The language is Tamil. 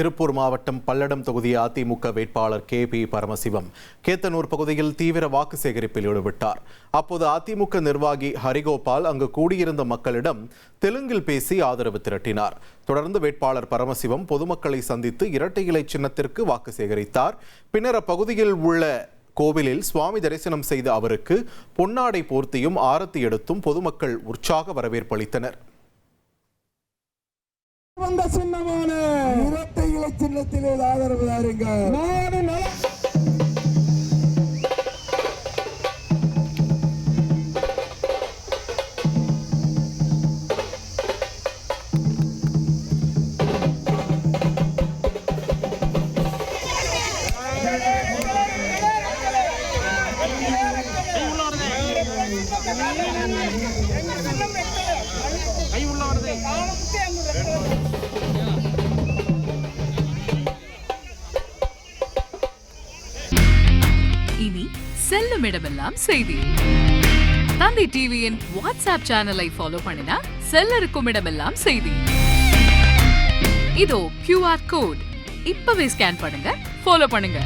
திருப்பூர் மாவட்டம் பல்லடம் தொகுதி அதிமுக வேட்பாளர் KP பரமசிவம் கேத்தனூர் பகுதியில் தீவிர வாக்கு சேகரிப்பில் ஈடுபட்டார். அப்போது அதிமுக நிர்வாகி ஹரிகோபால் அங்கு கூடியிருந்த மக்களிடம் தெலுங்கில் பேசி ஆதரவு திரட்டினார். தொடர்ந்து வேட்பாளர் பரமசிவம் பொதுமக்களை சந்தித்து இரட்டை இலை சின்னத்திற்கு வாக்கு சேகரித்தார். பின்னர் அப்பகுதியில் உள்ள கோவிலில் சுவாமி தரிசனம் செய்த அவருக்கு பொன்னாடை போர்த்தியும் ஆரத்தி எடுத்தும் பொதுமக்கள் உற்சாக வரவேற்பு அளித்தனர். வந்த சின்னமான இரட்டை இலை சின்னத்திலே ஆதரவு தாருங்க. இனி செல்லும் இடமெல்லாம் செய்தி. தந்தி டிவியின் வாட்ஸ்அப் சேனலை ஃபாலோ பண்ணினா செல்ல இருக்கும் இடமெல்லாம் செய்தி. இதோ QR கோட் இப்பவே ஸ்கேன் பண்ணுங்க, ஃபாலோ பண்ணுங்க.